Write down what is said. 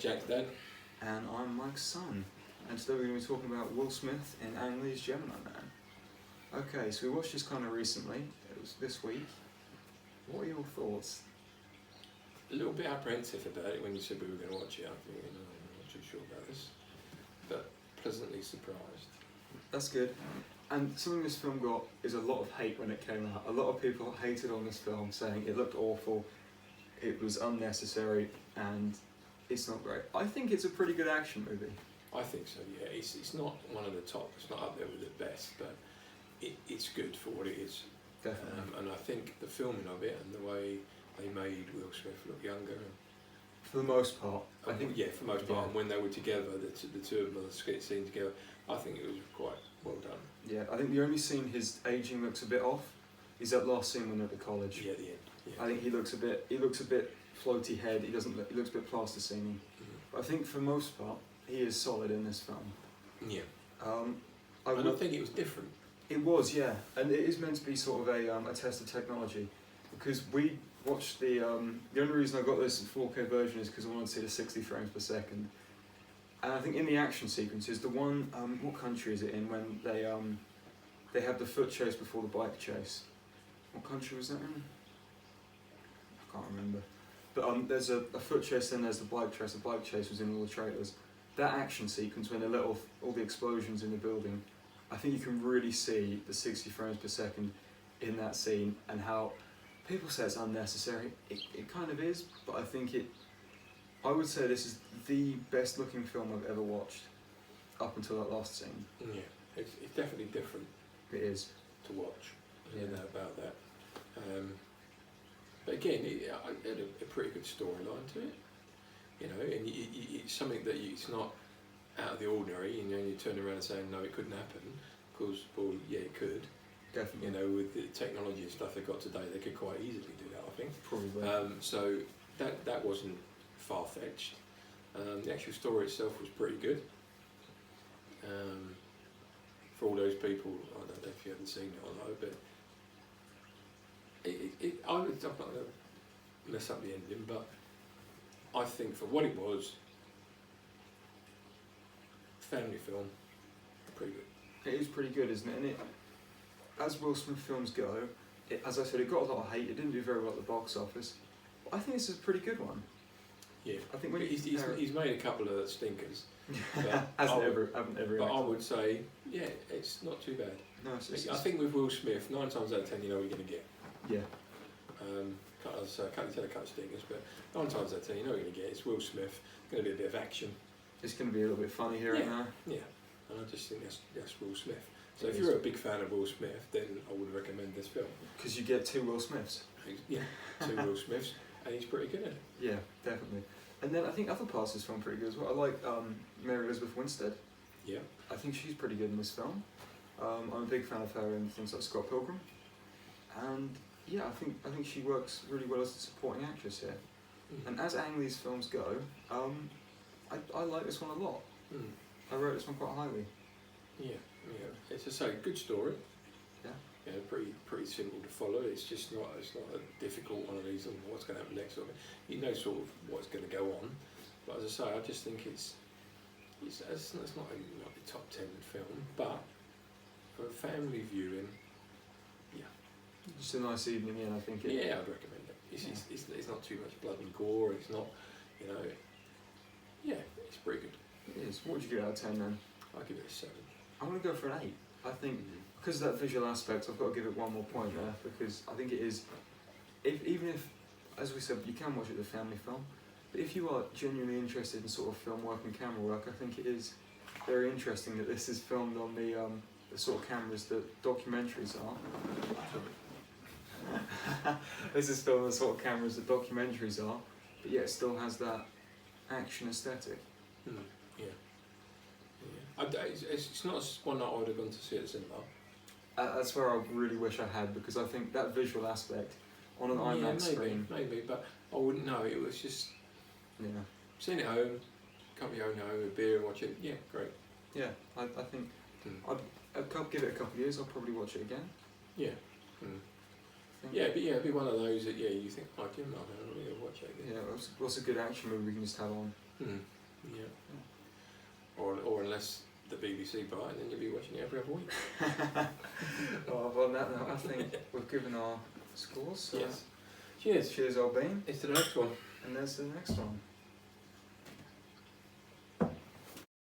Jack's dad. And I'm Mike's son. And today we're going to be talking about Will Smith in Ang Lee's Gemini Man. Okay, so we watched this kind of recently. It was this week. What are your thoughts? A little bit apprehensive about it when you said we were going to watch it. I think I'm not too sure about this, but pleasantly surprised. That's good. And something this film got is a lot of hate when it came out. A lot of people hated on this film, saying it looked awful, it was unnecessary, and it's not great. I think it's a pretty good action movie. I think so, yeah. It's not one of the top, it's not up there with the best, but it's good for what it is. Definitely. And I think the filming of it and the way they made Will Smith look younger. For the most part. I think, yeah, for the most part. Yeah. And when they were together, the two of them on the skit scene together, I think it was quite well done. Yeah, I think the only scene his aging looks a bit off is that last scene when they're at the college. Yeah, at the end. Yeah. I think he looks a bit floaty head. He looks a bit plasticine-y. But I think for the most part he is solid in this film. Yeah. I think it was different. It was, yeah, and it is meant to be sort of a test of technology, because we watched the only reason I got this 4K version is because I wanted to see the 60 frames per second. And I think in the action sequences, the one, what country is it in when they have the foot chase before the bike chase? What country was that in? I can't remember. But there's a foot chase, then there's the bike chase. The bike chase was in all the trailers. That action sequence when they let off all the explosions in the building, I think you can really see the 60 frames per second in that scene, and how people say it's unnecessary. It kind of is, but I would say this is the best looking film I've ever watched up until that last scene. Yeah, it's definitely different. It is. To watch. I don't know about that. But again, it had a pretty good storyline to it. You know, and it's something that it's not out of the ordinary. You know, you turn around and say, no, it couldn't happen. Because, well, yeah, it could. Definitely. You know, with the technology and stuff they've got today, they could quite easily do that, I think. Probably. So that wasn't far-fetched. The actual story itself was pretty good. For all those people, I don't know if you haven't seen it or not, but I'm not going to mess up the ending, but I think for what it was, family film, pretty good. It is pretty good, isn't it? And as Will Smith films go, as I said, it got a lot of hate. It didn't do very well at the box office. But I think this is a pretty good one. Yeah, I think when he's made a couple of stinkers. Haven't every but I would say, yeah, it's not too bad. No, I think with Will Smith, 9 times out of 10, you know what you're going to get. Yeah. As I can't tell a couple of stinkers, but 9 times out of 10, you know what you're going to get. It's Will Smith. Going to be a bit of action. It's going to be a little bit funny here and there. Yeah, and I just think that's Will Smith. So if you're a big fan of Will Smith, then I would recommend this film. Because you get 2 Will Smiths. Yeah, 2 Will Smiths, and he's pretty good at it. Yeah, definitely. And then I think other parts of this film are pretty good as well. I like Mary Elizabeth Winstead. Yeah. I think she's pretty good in this film. I'm a big fan of her in things like Scott Pilgrim. And yeah, I think she works really well as a supporting actress here. And as Ang Lee's films go, I like this one a lot. I wrote this one quite highly. Yeah. It's just a good story. Yeah. Yeah, pretty simple to follow. It's not a difficult one of these. What's going to happen next? You know sort of what's going to go on. But as I say, I just think it's not the top 10 film, but for a family viewing, yeah. Just a nice evening in, I think. Yeah, I'd recommend it. It's not too much blood and gore. It's not, you know. Yeah, it's pretty good. It is. What would you give it out of 10 then? I'd give it a 7. I'm going to go for an 8. I think because of that visual aspect, I've got to give it one more point there, because I think it is, even if, as we said, you can watch it as a family film, but if you are genuinely interested in sort of film work and camera work, I think it is very interesting that this is filmed on the sort of cameras that documentaries are. This is filmed on the sort of cameras that documentaries are, but yet it still has that action aesthetic. Yeah. It's not one that I would have gone to see at the cinema. That's where I really wish I had, because I think that visual aspect on an IMAX screen. Maybe, but I wouldn't know. It was just seeing it home, can't be home with a beer and watch it. Yeah, great. Yeah, I think I'd give it a couple of years. I'll probably watch it again. Yeah. Yeah, but it'd be one of those that you think, oh, do you know, I really watch it again. Yeah, what's a good action movie we can just have on? Yeah. Or unless the BBC buy it, then you'll be watching it every other week. Oh, well, on that note, I think we've given our scores. So Yes. Cheers. Cheers, old Bean. It's the next one. And there's the next one.